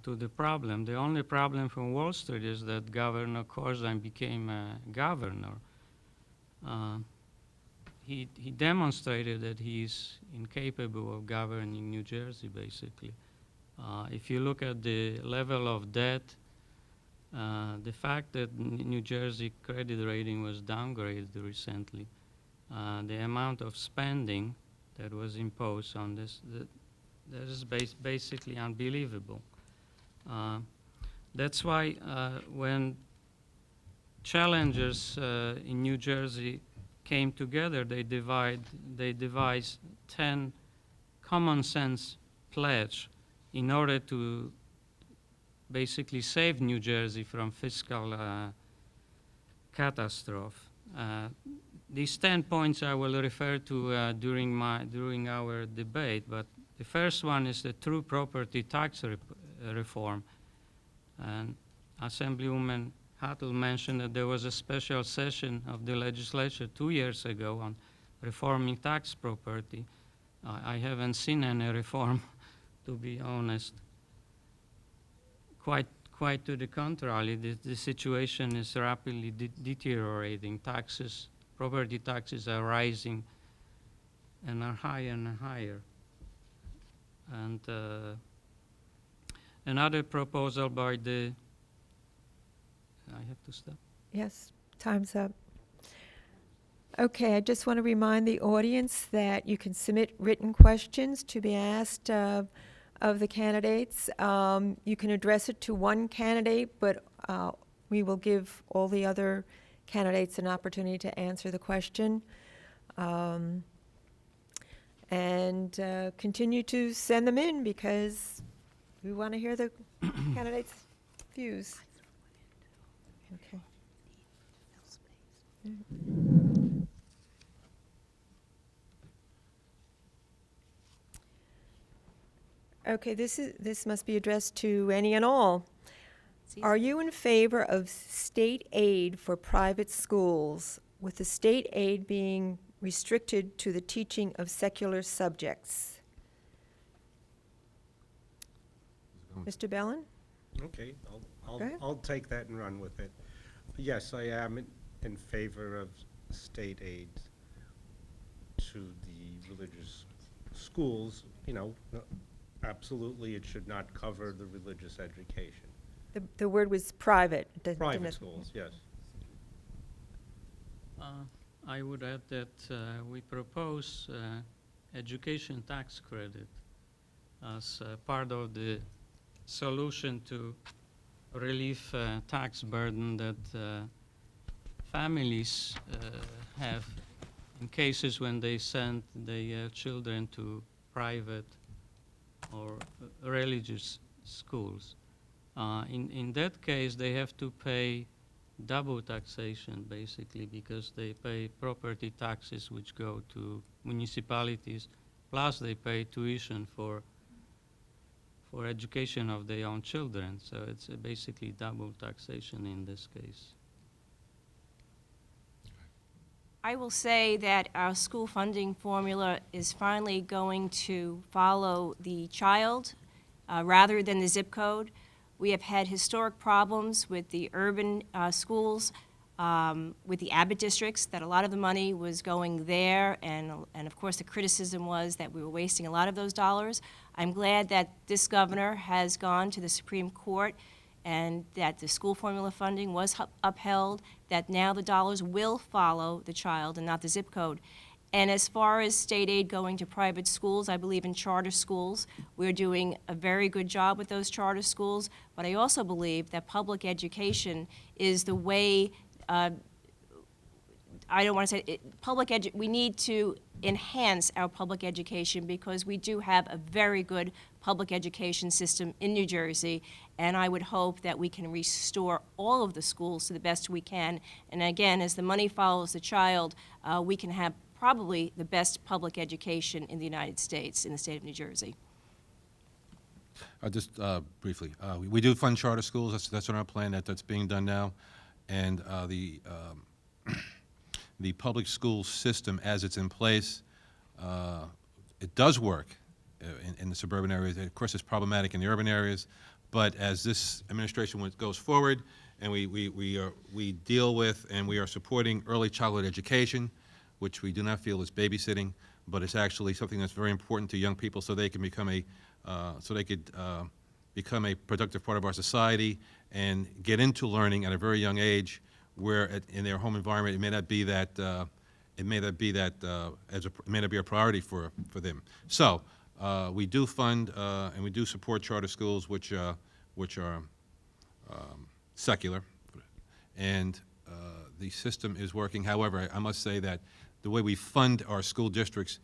to the problem. The only problem from Wall Street is that Governor Corzine became governor. He demonstrated that he's incapable of governing New Jersey, basically. If you look at the level of debt, the fact that New Jersey credit rating was downgraded recently, the amount of spending that was imposed on this, that is basically unbelievable. That's why when challengers in New Jersey came together, they devised 10 common sense pledge in order to basically save New Jersey from fiscal catastrophe. These 10 points I will refer to during our debate, but the first one is the true property tax reform. And Assemblywoman Huttle mentioned that there was a special session of the legislature 2 years ago on reforming tax property. I haven't seen any reform, to be honest. Quite to the contrary, the situation is rapidly deteriorating. Property taxes are rising and are higher and higher. And another proposal by the, I have to stop. Yes, time's up. Okay, I just want to remind the audience that you can submit written questions to be asked of the candidates. You can address it to one candidate, but we will give all the other candidates an opportunity to answer the question. And continue to send them in because we want to hear the candidates' views. Okay. Okay, this must be addressed to any and all. Are you in favor of state aid for private schools, with the state aid being restricted to the teaching of secular subjects? Mr. Bellin? Okay, Go ahead. I'll take that and run with it. Yes, I am in favor of state aid to the religious schools. You know, absolutely, it should not cover the religious education. The word was private. Private schools, yes. I would add that we propose education tax credit as part of the solution to relief tax burden that families have in cases when they send their children to private or religious schools. In that case, they have to pay double taxation, basically, because they pay property taxes which go to municipalities, plus they pay tuition for education of their own children. So it's basically double taxation in this case. I will say that our school funding formula is finally going to follow the child rather than the zip code. We have had historic problems with the urban schools, with the Abbott districts, that a lot of the money was going there, and of course the criticism was that we were wasting a lot of those dollars. I'm glad that this governor has gone to the Supreme Court and that the school formula funding was upheld, that now the dollars will follow the child and not the zip code. And as far as state aid going to private schools, I believe in charter schools. We're doing a very good job with those charter schools, but I also believe that public education is the way, I don't want to say it, we need to enhance our public education because we do have a very good public education system in New Jersey, and I would hope that we can restore all of the schools to the best we can. And again, as the money follows the child, we can have probably the best public education in the United States, in the state of New Jersey. Just briefly, we do fund charter schools. That's on our plan. That's being done now, and the public school system, as it's in place, it does work in the suburban areas. Of course, it's problematic in the urban areas, But as this administration goes forward, and we deal with and we are supporting early childhood education, which we do not feel is babysitting, but it's actually something that's very important to young people so they can become become a productive part of our society and get into learning at a very young age, where in their home environment it may not be that it may not be that it may not be a priority for them. So we do fund and we do support charter schools which are secular, and the system is working. However, I must say that the way we fund our school districts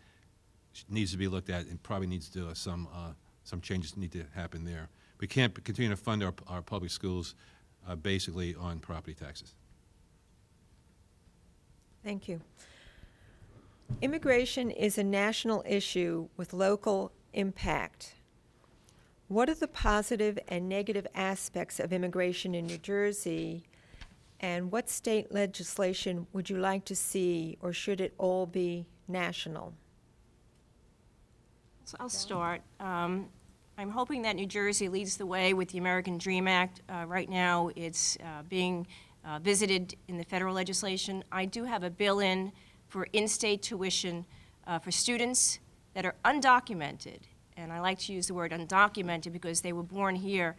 needs to be looked at, and probably needs to some changes need to happen there. We can't continue to fund our public schools basically on property taxes. Thank you. Immigration is a national issue with local impact. What are the positive and negative aspects of immigration in New Jersey, and what state legislation would you like to see, or should it all be national? So I'll start. I'm hoping that New Jersey leads the way with the American Dream Act. Right now, it's being visited in the federal legislation. I do have a bill for in-state tuition for students that are undocumented. And I like to use the word undocumented because they were born here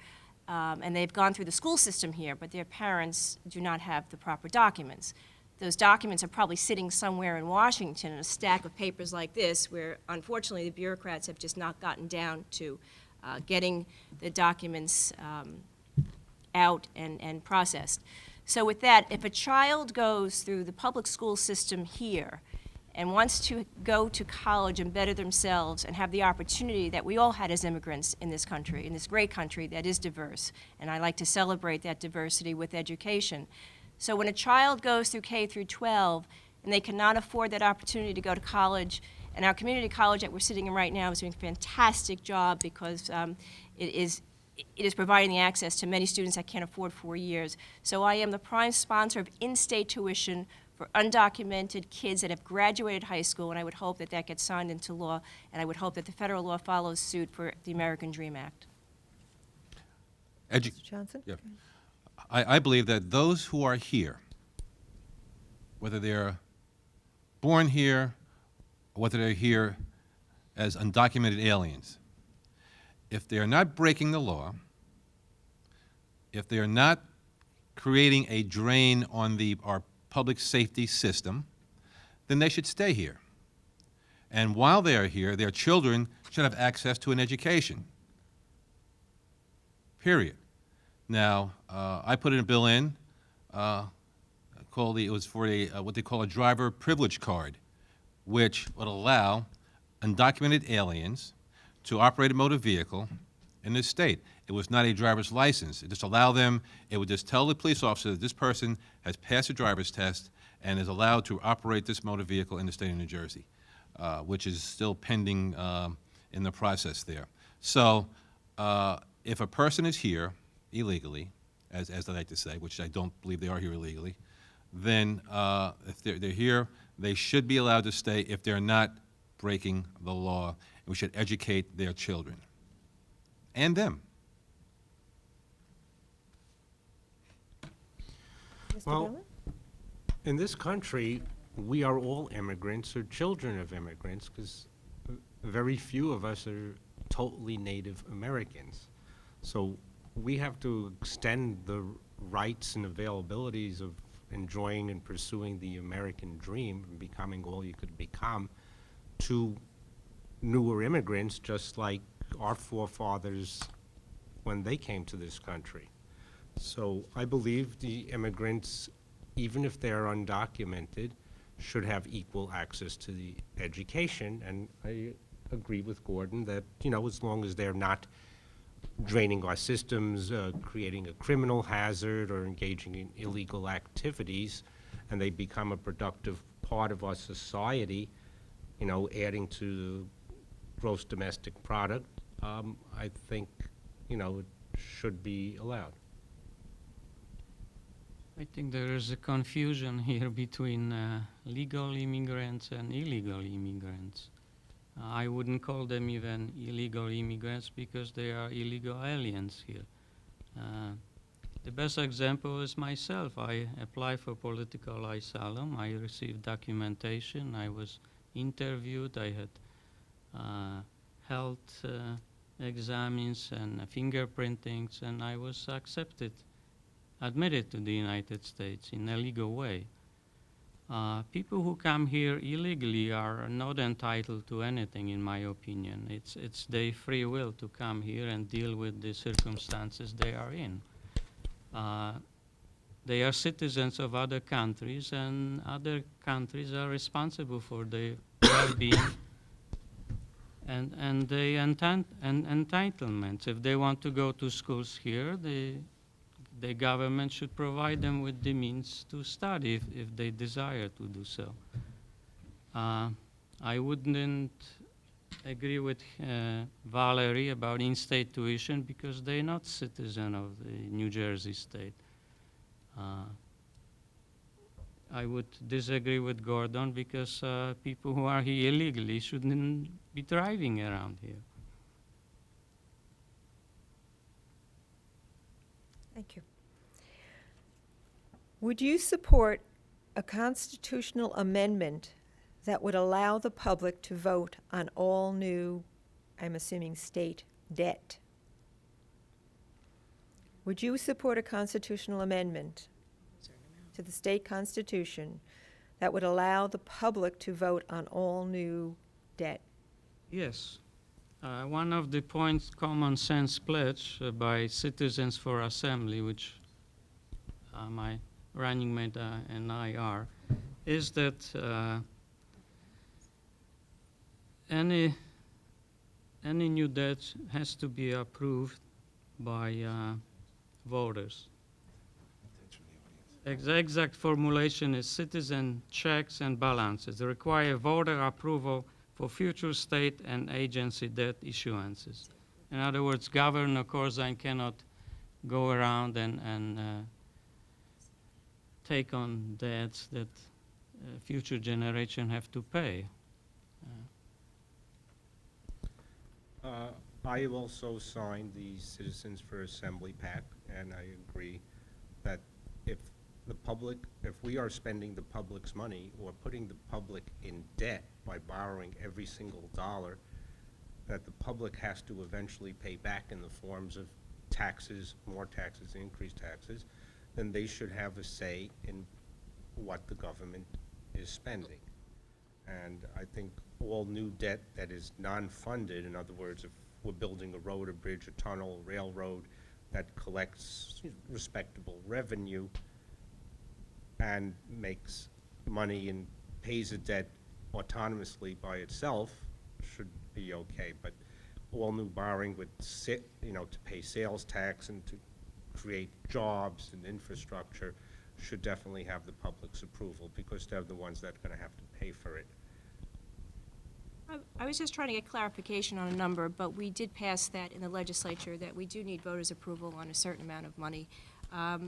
and they've gone through the school system here, but their parents do not have the proper documents. Those documents are probably sitting somewhere in Washington in a stack of papers like this, where unfortunately the bureaucrats have just not gotten down to getting the documents out and processed. So with that, if a child goes through the public school system here and wants to go to college and better themselves and have the opportunity that we all had as immigrants in this country, in this great country that is diverse, and I like to celebrate that diversity with education. So when a child goes through K through 12 and they cannot afford that opportunity to go to college, and our community college that we're sitting in right now is doing a fantastic job because it is providing the access to many students that can't afford 4 years. So I am the prime sponsor of in-state tuition for undocumented kids that have graduated high school, and I would hope that that gets signed into law, and I would hope that the federal law follows suit for the American Dream Act. Mr. Johnson? Yeah. I believe that those who are here, whether they're born here or whether they're here as undocumented aliens, if they are not breaking the law, if they are not creating a drain on our public safety system, then they should stay here. And while they are here, their children should have access to an education. Period. Now, I put in a bill it was for what they call a driver privilege card, which would allow undocumented aliens to operate a motor vehicle in this state. It was not a driver's license. It just allowed them, it would just tell the police officer that this person has passed a driver's test and is allowed to operate this motor vehicle in the state of New Jersey, which is still pending in the process there. So if a person is here illegally, as I like to say, which I don't believe they are here illegally, then if they're here, they should be allowed to stay if they're not breaking the law. We should educate their children and them. Mr. Well, Bellin? in this country, we are all immigrants or children of immigrants, because very few of us are totally Native Americans. So we have to extend the rights and availabilities of enjoying and pursuing the American dream and becoming all you could become to newer immigrants, just like our forefathers when they came to this country. So I believe the immigrants, even if they're undocumented, should have equal access to the education. And I agree with Gordon that, you know, as long as they're not draining our systems, creating a criminal hazard, or engaging in illegal activities, and they become a productive part of our society, you know, adding to the gross domestic product, I think, you know, it should be allowed. I think there is a confusion here between legal immigrants and illegal immigrants. I wouldn't call them even illegal immigrants because they are illegal aliens here. The best example is myself. I applied for political asylum. I received documentation. I was interviewed. I had health examines and fingerprintings, and I was admitted to the United States in a legal way. People who come here illegally are not entitled to anything, in my opinion. It's their free will to come here and deal with the circumstances they are in. They are citizens of other countries, and other countries are responsible for their well-being and their entitlements. If they want to go to schools here, the government should provide them with the means to study if they desire to do so. I wouldn't agree with Valerie about in-state tuition because they're not citizen of the New Jersey state. I would disagree with Gordon because people who are here illegally shouldn't be driving around here. Thank you. Would you support a constitutional amendment that would allow the public to vote on all new, I'm assuming, state debt? Would you support a constitutional amendment to the state constitution that would allow the public to vote on all new debt? Yes. One of the points, common sense pledge by Citizens for Assembly, which my running mate and I are, is that any new debt has to be approved by voters. Exact formulation is citizen checks and balances. They require voter approval for future state and agency debt issuances. In other words, Governor Corzine cannot go around and take on debts that future generation have to pay. I have also signed the Citizens for Assembly Pact, and I agree that if we are spending the public's money or putting the public in debt by borrowing every single dollar, that the public has to eventually pay back in the forms of taxes, more taxes, increased taxes, then they should have a say in what the government is spending. And I think all new debt that is non-funded, in other words, if we're building a road, a bridge, a tunnel, railroad that collects respectable revenue and makes money and pays a debt autonomously by itself, should be okay. But all new borrowing would to pay sales tax and to create jobs and infrastructure should definitely have the public's approval because they're the ones that are going to have to pay for it. I was just trying to get clarification on a number, but we did pass that in the legislature that we do need voters' approval on a certain amount of money.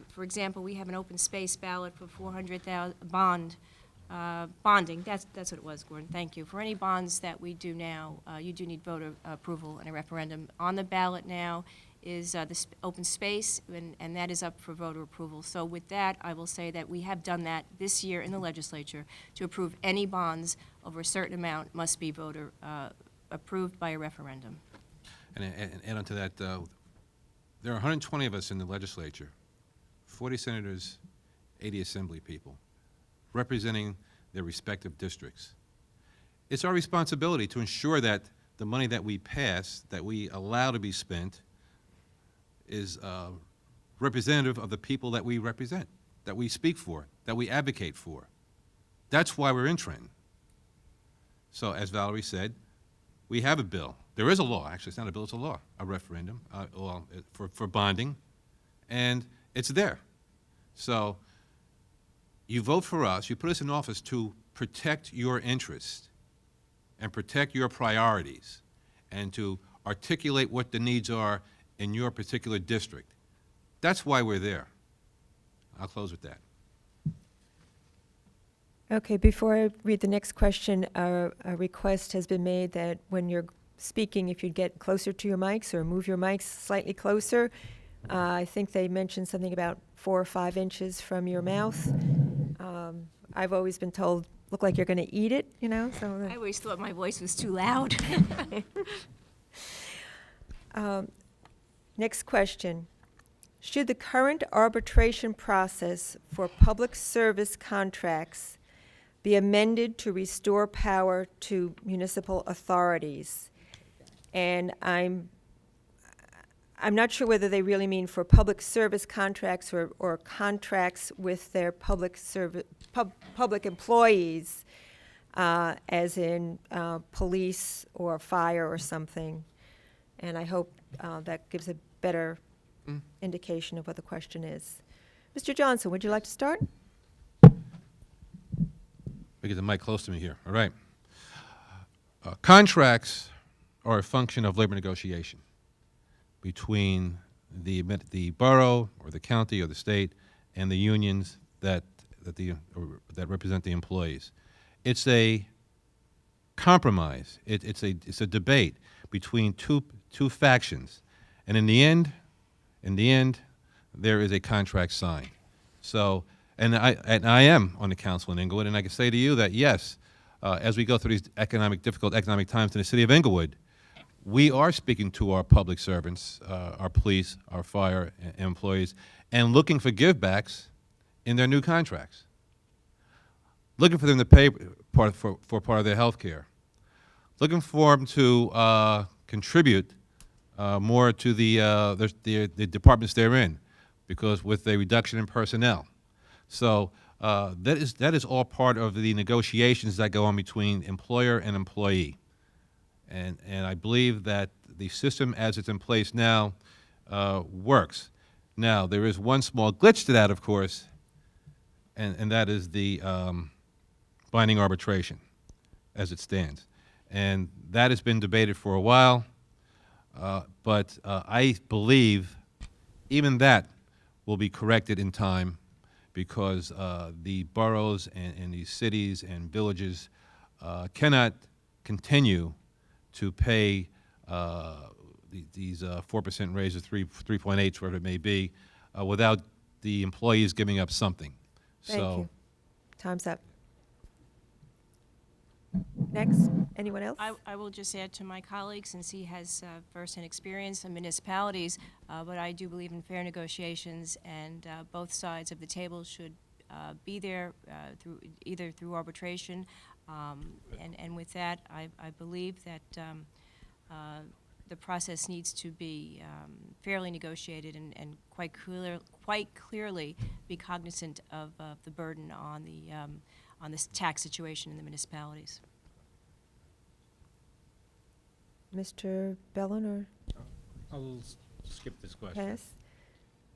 For example, we have an open space ballot for 400,000 bonding. That's what it was, Gordon. Thank you. For any bonds that we do now, you do need voter approval and a referendum. On the ballot now is the open space, and that is up for voter approval. So with that, I will say that we have done that this year in the legislature to approve any bonds over a certain amount must be voter approved by a referendum. And add on to that, there are 120 of us in the legislature, 40 senators, 80 assembly people, representing their respective districts. It's our responsibility to ensure that the money that we pass, that we allow to be spent, is representative of the people that we represent, that we speak for, that we advocate for. That's why we're in Trenton. So, as Valerie said, we have a bill. There is a law. Actually, it's not a bill, it's a law, a referendum for bonding, and it's there. So, you vote for us, you put us in office to protect your interests and protect your priorities and to articulate what the needs are in your particular district. That's why we're there. I'll close with that. Okay, before I read the next question, a request has been made that when you're speaking, if you'd get closer to your mics or move your mics slightly closer, I think they mentioned something about 4 or 5 inches from your mouth. I've always been told, look like you're going to eat it, you know, so. I always thought my voice was too loud. Next question. Should the current arbitration process for public service contracts be amended to restore power to municipal authorities? And I'm not sure whether they really mean for public service contracts or contracts with their public employees, as in police or fire or something. And I hope that gives a better indication of what the question is. Mr. Johnson, would you like to start? We get the mic close to me here. All right. Contracts are a function of labor negotiation between the borough or the county or the state and the unions that represent the employees. It's a compromise. It's a debate between two factions, and in the end, there is a contract signed. So, and I am on the council in Inglewood, and I can say to you that yes, as we go through these difficult economic times in the city of Inglewood, we are speaking to our public servants, our police, our fire employees, and looking for givebacks in their new contracts. Looking for them to pay for part of their health care. Looking for them to contribute more to the departments they're in, because with a reduction in personnel. So that is all part of the negotiations that go on between employer and employee. And I believe that the system as it's in place now works. Now, there is one small glitch to that, of course, and that is the binding arbitration as it stands. And that has been debated for a while, but I believe even that will be corrected in time, because the boroughs and these cities and villages cannot continue to pay these 4% raises, 3.8, whatever it may be, without the employees giving up something. Thank you. Time's up. Next, anyone else? I will just add to my colleague, since he has first-hand experience in municipalities, but I do believe in fair negotiations, and both sides of the table should be there either through arbitration, and with that, I believe that the process needs to be fairly negotiated and quite clearly be cognizant of the burden on this tax situation in the municipalities. Mr. Bellin or I'll skip this question. pass?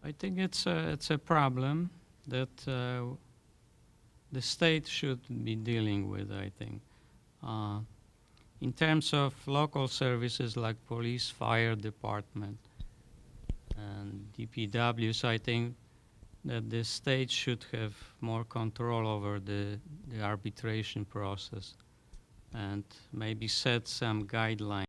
I think it's a problem that the state should be dealing with, I think. In terms of local services like police, fire department, and DPWs, I think that the state should have more control over the arbitration process and maybe set some guidelines